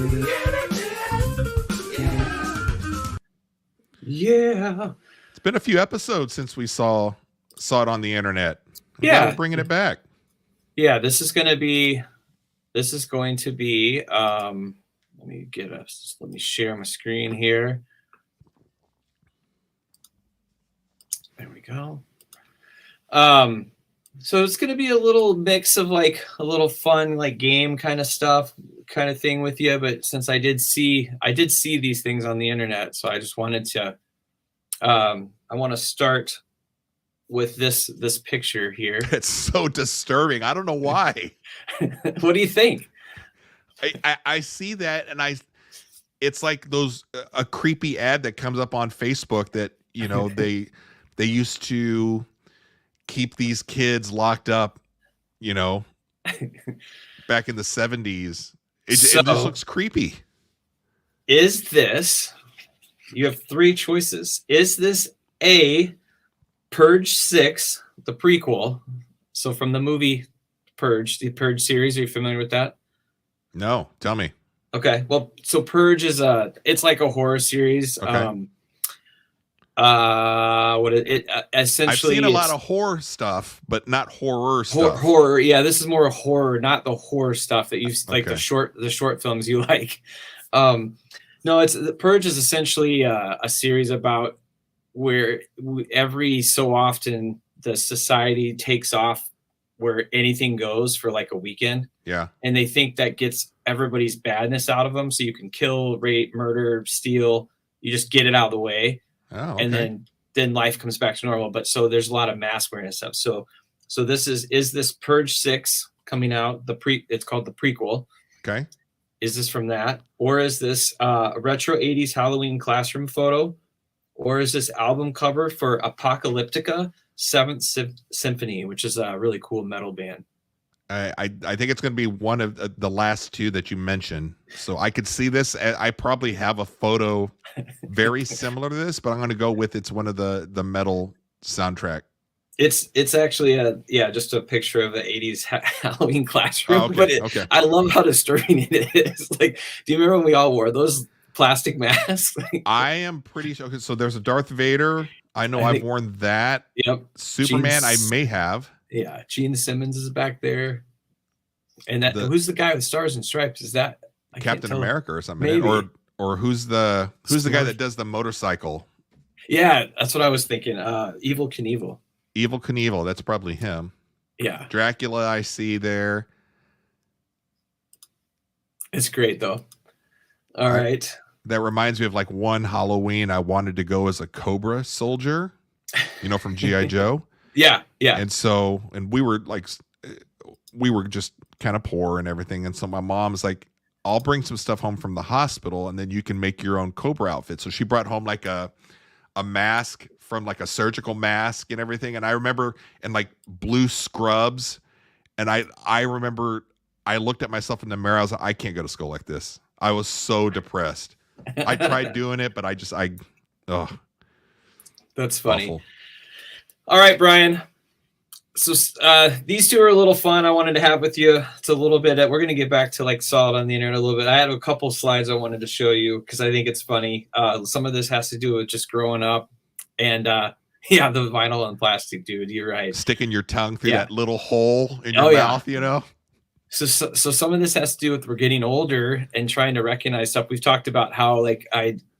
Yeah. Yeah. It's been a few episodes since we saw it on the internet. Yeah, we're bringing it back. Yeah, this is going to be. Let me share my screen here. There we go. So it's going to be a little mix of like a little fun, like game kind of stuff, kind of thing with you. But since I did see these things on the internet, so I just wanted to, I want to start with this picture here. It's so disturbing. I don't know why. What do you think? I see that, and it's like a creepy ad that comes up on Facebook that, you know, they used to keep these kids locked up, you know, back in the 70s. It just looks creepy. Is this, you have three choices. Is this A, Purge 6, the prequel? So from the movie Purge, the Purge series, are you familiar with that? No, tell me. Okay, well, so Purge is it's like a horror series. Okay. Essentially, I've seen a lot of horror stuff, but not horror stuff. Horror, yeah. This is more horror, not the horror stuff that you like. Okay. The short films you like. No, it's the Purge is essentially a series about where every so often the society takes off where anything goes for like a weekend. Yeah. And they think that gets everybody's badness out of them, so you can kill, rape, murder, steal. You just get it out of the way. Oh, okay. And then life comes back to normal. But so there's a lot of mask wearing and stuff. So this is this Purge 6 coming out? It's called the prequel. Okay. Is this from that, or is this a retro 80s Halloween classroom photo, or is this album cover for Apocalyptica 7th Symphony, which is a really cool metal band? I think it's going to be one of the last two that you mentioned. So I could see this. I probably have a photo very similar to this, but I'm going to go with it's one of the metal soundtrack. It's actually just a picture of the 80s Halloween classroom. Oh, okay. But I love how disturbing it is. Like, do you remember when we all wore those plastic masks? I am pretty sure. So there's a Darth Vader. I know I've worn that. Yep. Superman, I may have. Yeah, Gene Simmons is back there, and who's the guy with stars and stripes? Is that Captain America or something? Maybe. Or who's the guy that does the motorcycle? Yeah, that's what I was thinking. Evil Knievel. Evil Knievel, that's probably him. Yeah, Dracula, I see there. It's great though. All right. That reminds me of like one Halloween I wanted to go as a Cobra soldier, you know, from G.I. Joe. Yeah. And we were just kind of poor and everything. And so my mom's like, I'll bring some stuff home from the hospital and then you can make your own Cobra outfit. So she brought home like a mask from like a surgical mask and everything. And I remember in like blue scrubs. And I remember I looked at myself in the mirror. I was like, I can't go to school like this. I was so depressed. I tried doing it, but That's funny. Awful. All right, Brian. So these two are a little fun I wanted to have with you. It's a little bit, we're going to get back to like solid on the internet a little bit. I had a couple slides I wanted to show you because I think it's funny. Some of this has to do with just growing up. And the vinyl and plastic, dude, you're right. Sticking your tongue through that little hole in your mouth, you know? So some of this has to do with we're getting older and trying to recognize stuff. We've talked about how like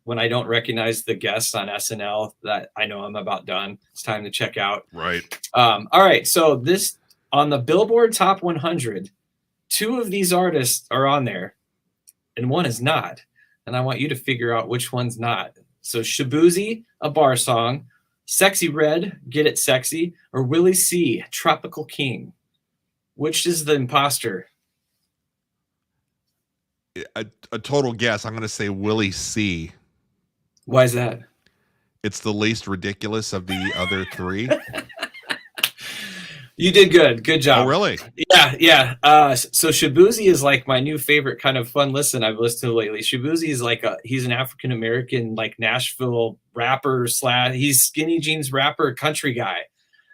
when I don't recognize the guests on SNL, that I know I'm about done. It's time to check out. Right. All right. So this on the Billboard Top 100, two of these artists are on there, and one is not. And I want you to figure out which one's not. So Shabuzi, A Bar Song, Sexy Red, Get It Sexy, or Willie C, Tropical King. Which is the imposter? A total guess. I'm going to say Willie C. Why is that? It's the least ridiculous of the other three. You did good. Good job. Oh, really? Yeah. So Shabuzi is like my new favorite kind of fun listen I've listened to lately. Shabuzi is like he's an African-American, like Nashville rapper / he's skinny jeans rapper, country guy.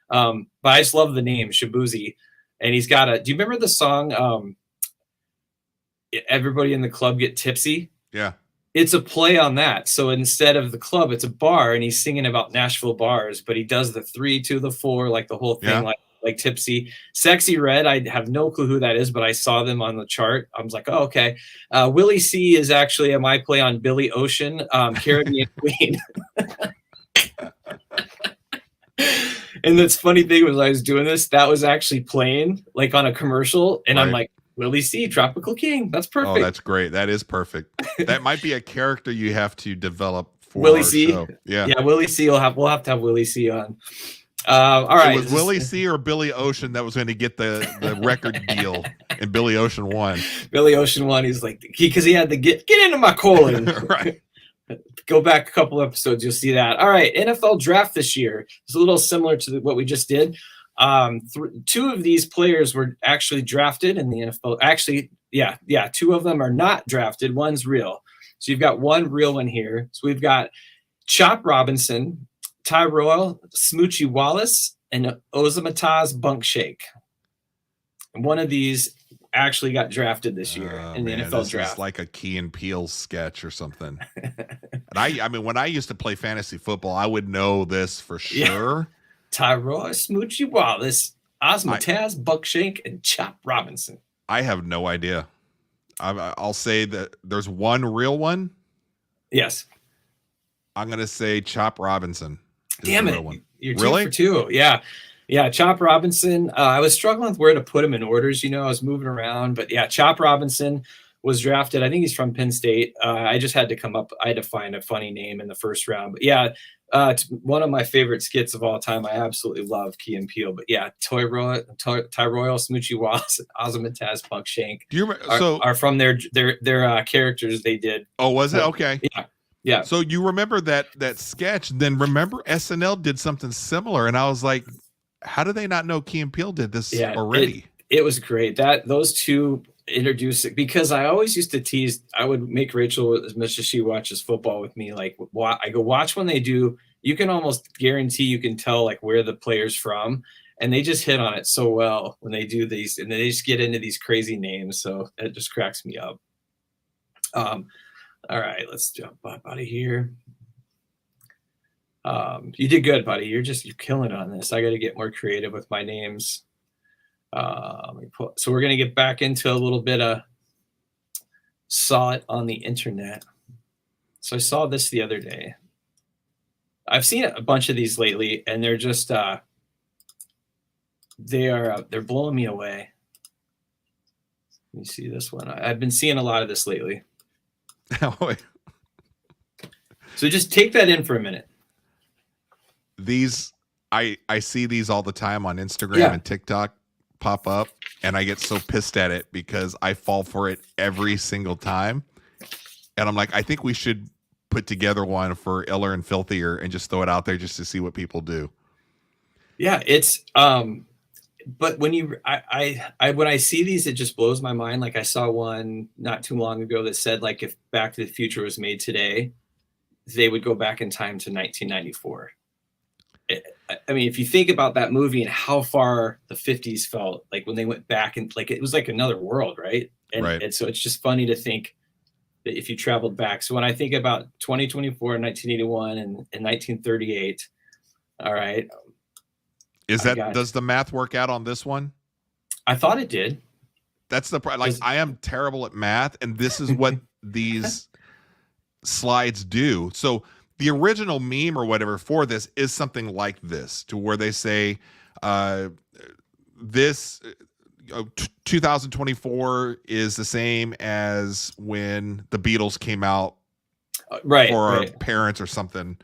But I just love the name Shabuzi. And he's got do you remember the song, Everybody in the Club Get Tipsy? Yeah. It's a play on that. So instead of the club, it's a bar, and he's singing about Nashville bars, but he does the 3 to the 4, like the whole thing, like Tipsy. Sexy Red, I have no clue who that is, but I saw them on the chart. I was like, oh, okay. Willie C is actually my play on Billy Ocean, Caribbean Queen. And the funny thing was, I was doing this, that was actually playing like on a commercial, and I'm like, Willie C, Tropical King. That's perfect. Oh, that's great. That is perfect. That might be a character you have to develop for Willie our C. show. Yeah, Willie C. We'll have to have Willie C on. All right. It was Willie C or Billy Ocean that was going to get the record deal, and Billy Ocean won. Billy Ocean won. He's like, because he had to get into my colon. Right. Go back a couple episodes, you'll see that. All right, NFL draft this year is a little similar to what we just did. 2 of these players were actually drafted in the NFL. Actually, yeah, 2 of them are not drafted. One's real. So you've got one real one here. So we've got Chop Robinson, Tyrell Smoochie Wallace, and Ozamataz Bunkshake. And one of these actually got drafted this year in the NFL draft. It's like a Key and Peele sketch or something. And I mean, when I used to play fantasy football, I would know this for sure. Yeah. Tyrell Smoochie Wallace, Ozamataz Bunkshake, and Chop Robinson. I have no idea. I'll say that there's one real one. Yes. I'm going to say Chop Robinson. Damn it. You're 2 for 2. Yeah. Yeah, Chop Robinson. I was struggling with where to put him in orders. I was moving around. But yeah, Chop Robinson was drafted. I think he's from Penn State. I just had to I had to find a funny name in the first round. But yeah, one of my favorite skits of all time. I absolutely love Key and Peele. But yeah, Tyrell Smoochie Wallace, Ozamataz Bunkshake. Do you remember? Are from their characters they did. Oh, was it? Okay. Yeah. Yeah. So you remember that sketch? Then remember SNL did something similar, and I was like, how do they not know Key and Peele did this already? It was great. Those 2 introduced it, because I always used to tease. I would make Rachel, as much as she watches football with me, like I go watch when they do. You can almost guarantee you can tell like where the player's from, and they just hit on it so well when they do these, and they just get into these crazy names. So it just cracks me up. All right, let's jump up out of here. You did good, buddy. You're killing it on this. I got to get more creative with my names. So we're going to get back into a little bit of saw it on the internet. So I saw this the other day. I've seen a bunch of these lately, and they're just they're blowing me away. Let me see this one. I've been seeing a lot of this lately. So just take that in for a minute. These I see these all the time on Instagram and TikTok pop up, and I get so pissed at it because I fall for it every single time. And I'm like, I think we should put together one for Iller and Filthier and just throw it out there just to see what people do. Yeah, it's but when when I see these, it just blows my mind. Like I saw one not too long ago that said like if Back to the Future was made today, they would go back in time to 1994. I mean, if you think about that movie and how far the 50s felt like when they went back, and like it was like another world, right? And so it's just funny to think that if you traveled back. So when I think about 2024, 1981, and 1938, all right. Does the math work out on this one? I thought it did. That's the problem. Like I am terrible at math, and this is what these slides do. So the original meme or whatever for this is something like this, to where they say this 2024 is the same as when the Beatles came out for our parents or something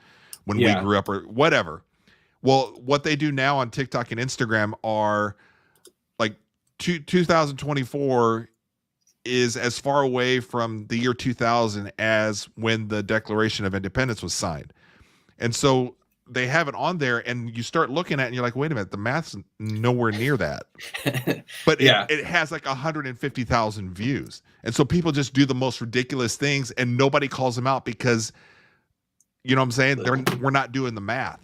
when we grew up or whatever. Well, what they do now on TikTok and Instagram are like 2024 is as far away from the year 2000 as when the Declaration of Independence was signed. And so they have it on there, and you start looking at it and you're like, wait a minute, the math's nowhere near that. But it has like 150,000 views. And so people just do the most ridiculous things and nobody calls them out because, you know what I'm saying? We're not doing the math.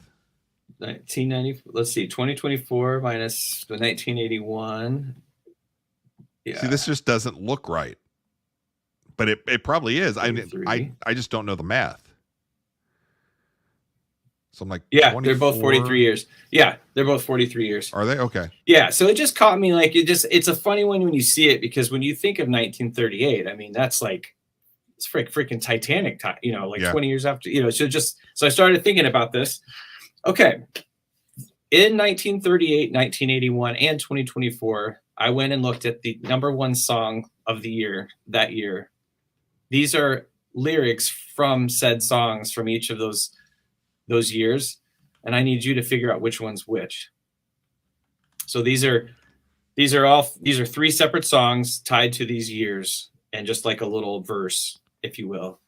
1990, let's see, 2024 minus the 1981. Yeah. See, this just doesn't look right. But it probably is. I just don't know the math. So I'm like, yeah, 24? they're both 43 years. Yeah, they're both 43 years. Are they? Okay. Yeah, so it just caught me like it's a funny one when you see it, because when you think of 1938, I mean, that's like it's freaking Titanic time, 20 years after, so I started thinking about this. Okay. In 1938, 1981, and 2024, I went and looked at the #1 song of the year that year. These are lyrics from said songs from each of those years, and I need you to figure out which one's which. So these are 3 separate songs tied to these years, and just like a little verse, if you will.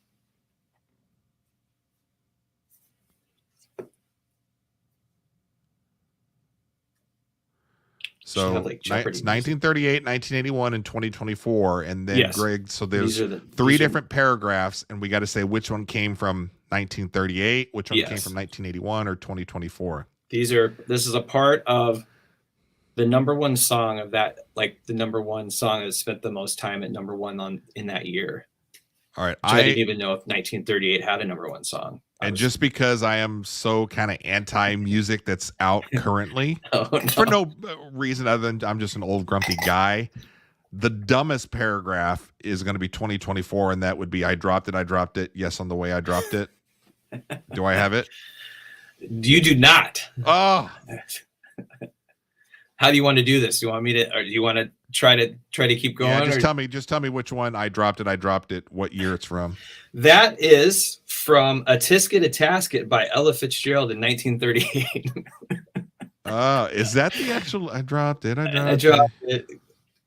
So it's 1938, 1981, and 2024, and then yes. Greg. So there's 3 different paragraphs, and we got to say which one came from 1938, which one came from 1981 or 2024. This is a part of the #1 song of that, like the #1 song that spent the most time at #1 in that year. All right, I didn't even know if 1938 had a #1 song. And just because I am so kind of anti-music that's out currently, for no reason other than I'm just an old grumpy guy, the dumbest paragraph is going to be 2024, and that would be I dropped it. Yes, on the way I dropped it. Do I have it? You do not. Oh. How do you want to do this? Do you want me to, or do you want to try to keep going? Yeah, just tell me which one I dropped it, what year it's from. That is from A Tisket a Tasket by Ella Fitzgerald in 1938. Is that the actual I dropped it?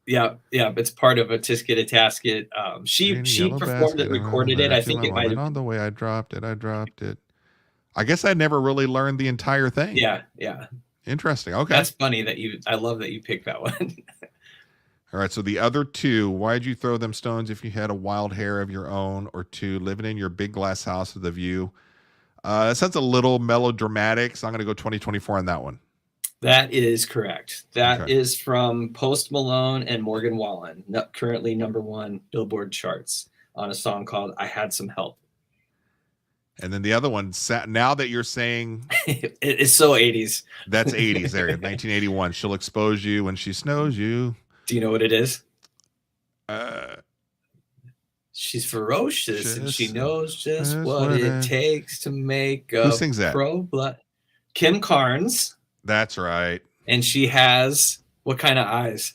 Yeah, it's part of A Tisket a Tasket. She performed it, recorded it. I think it might have on the way I dropped it. I guess I never really learned the entire thing. Yeah. Interesting. Okay. That's funny I love that you picked that one. All right. So the other 2, why'd you throw them stones if you had a wild hair of your own, or 2, living in your big glass house with a view? That sounds a little melodramatic, so I'm going to go 2024 on that one. That is correct. That is from Post Malone and Morgan Wallen, currently #1 Billboard charts, on a song called I Had Some Help. And then the other one, now that you're saying it's so 80s. That's 80s there. 1981. She'll expose you when she snows you. Do you know what it is? She's ferocious and she knows just what it takes to make a pro-blood. Kim Carnes. That's right. And she has what kind of eyes?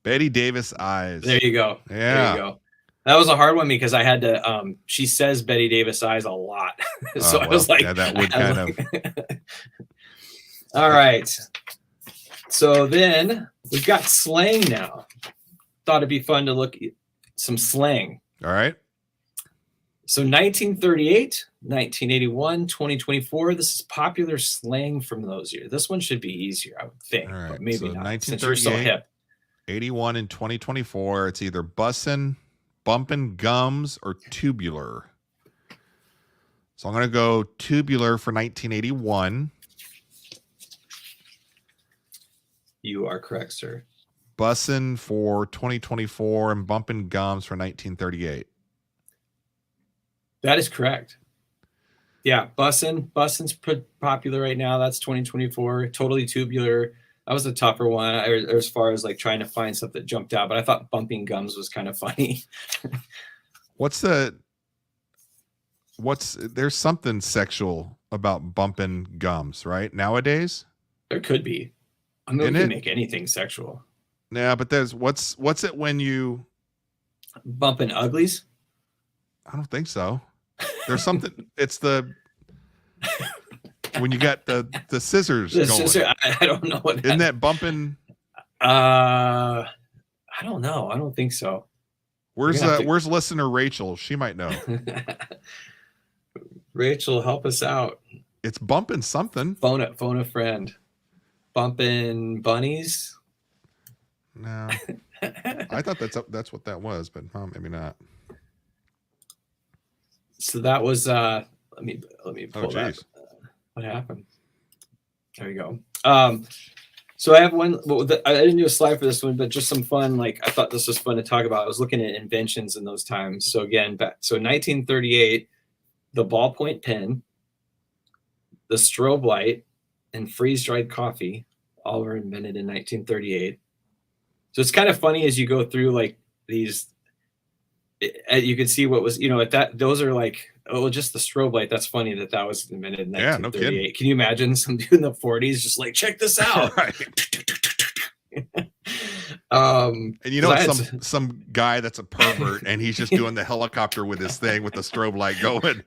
Betty Davis eyes. There you go. Yeah. There you go. That was a hard one because I had to, she says Betty Davis eyes a lot. So I was like, yeah, that would kind of. All right. So then we've got slang now. Thought it'd be fun to look at some slang. All right. So 1938, 1981, 2024. This is popular slang from those years. This one should be easier, I would think, all right. but maybe so not. Since you're so hip. 81 and 2024. It's either bussin', bumping gums, or tubular. So I'm going to go tubular for 1981. You are correct, sir. Bussin' for 2024 and bumping gums for 1938. That is correct. Yeah, bussin's popular right now. That's 2024. Totally tubular. That was a tougher one as far as like trying to find stuff that jumped out, but I thought bumping gums was kind of funny. There's something sexual about bumping gums, right? Nowadays? There could be. I mean, we can make anything sexual. Yeah, but there's what's it when you bumping uglies? I don't think so. There's something. It's the when you got the scissors going. I don't know what. Isn't that bumping? I don't know. I don't think so. Where's listener Rachel? She might know. Rachel, help us out. It's bumping something. Phone a friend. Bumping bunnies. No, I thought that's what that was, but maybe not. So that was let me pull that. What happened? There you go. So I have one. Well, I didn't do a slide for this one, but just some fun. Like I thought this was fun to talk about. I was looking at inventions in those times. So again, so 1938, the ballpoint pen, the strobe light, and freeze-dried coffee all were invented in 1938. So it's kind of funny as you go through like these. You can see what was, at that. Those are like, just the strobe light. That's funny that was invented in 1938. No kidding. Can you imagine some dude in the 40s just like, check this out? Right. And some guy that's a pervert and he's just doing the helicopter with his thing with the strobe light going.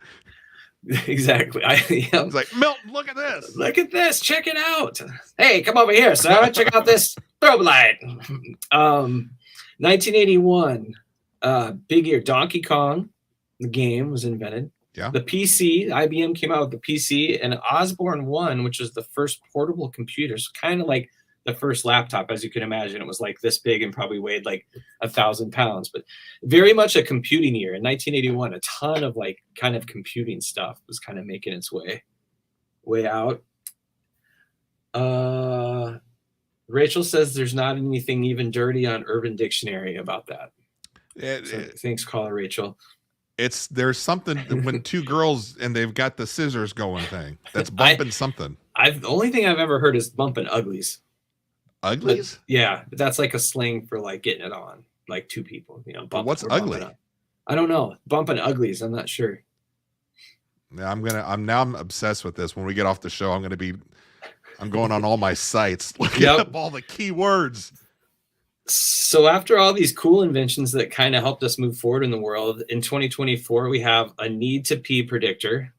Exactly. It's like, Milton, look at this. Look at this. Check it out. Hey, come over here, sir. Check out this strobe light. 1981. Big year. Donkey Kong, the game, was invented. Yeah. The PC, IBM came out with the PC, and Osborne 1, which was the first portable computer. So kind of like the first laptop, as you can imagine. It was like this big and probably weighed like 1,000 pounds, but very much a computing year. In 1981, a ton of like kind of computing stuff was kind of making its way out. Rachel says there's not anything even dirty on Urban Dictionary about that. Thanks, caller Rachel. There's something when two girls and they've got the scissors going thing that's bumping something. The only thing I've ever heard is bumping uglies. Uglies? But that's like a slang for like getting it on, like two people. What's ugly? I don't know. Bumping uglies. I'm not sure. Yeah, I'm obsessed with this. When we get off the show, I'm going on all my sites looking up all the key words. So after all these cool inventions that kind of helped us move forward in the world, in 2024, we have a need to pee predictor,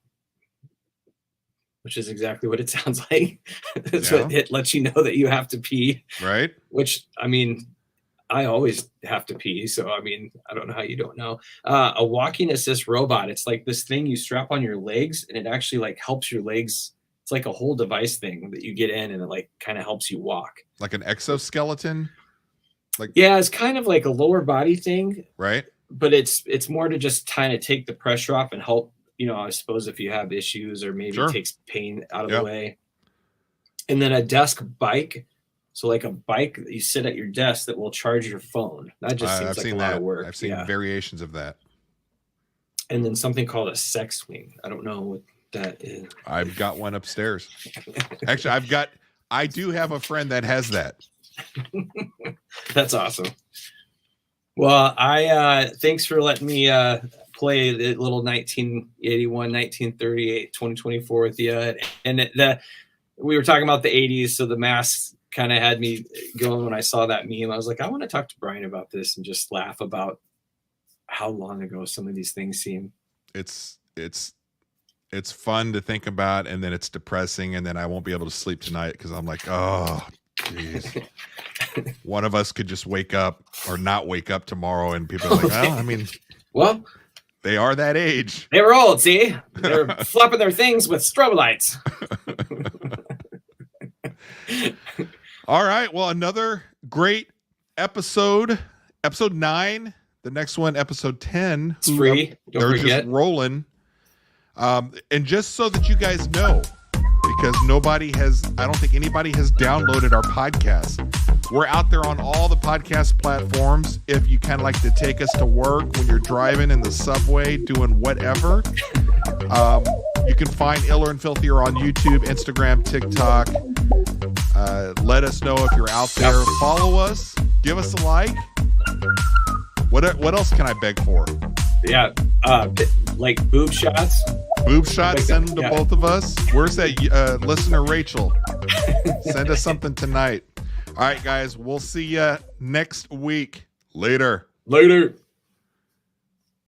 which is exactly what it sounds like. What it lets you know that you have to pee. Right. Which, I mean, I always have to pee. So, I mean, I don't know how you don't know. A walking assist robot. It's like this thing you strap on your legs and it actually like helps your legs. It's like a whole device thing that you get in and it like kind of helps you walk. Like an exoskeleton? It's kind of like a lower body thing, right? But it's more to just kind of take the pressure off and help, I suppose if you have issues or maybe it takes pain out of the way. And then a desk bike, so like a bike that you sit at your desk that will charge your phone. That just seems like a lot of work. I've seen variations of that. And then something called a sex swing. I don't know what that is. I've got one upstairs. Actually, I do have a friend that has that. That's awesome. Well, thanks for letting me play the little 1981, 1938, 2024 with you. And we were talking about the 80s, so the masks kind of had me going when I saw that meme. I was like, I want to talk to Brian about this and just laugh about how long ago some of these things seem. It's fun to think about, and then it's depressing, and then I won't be able to sleep tonight because I'm like, oh, jeez. One of us could just wake up or not wake up tomorrow, and people are like, well, I mean, they are that age. They were old, see? They're flapping their things with strobe lights. All right. Well, another great episode. Episode 9. The next one, episode 10. It's free. They're just rolling. And just so that you guys know, because I don't think anybody has downloaded our podcast. We're out there on all the podcast platforms. If you kind of like to take us to work when you're driving in the subway, doing whatever, you can find Iller and Filthier on YouTube, Instagram, TikTok. Let us know if you're out there. Follow us. Give us a like. What else can I beg for? Yeah, like boob shots. Boob shots, send them to both of us. Where's that listener, Rachel? Send us something tonight. All right, guys, we'll see you next week. Later.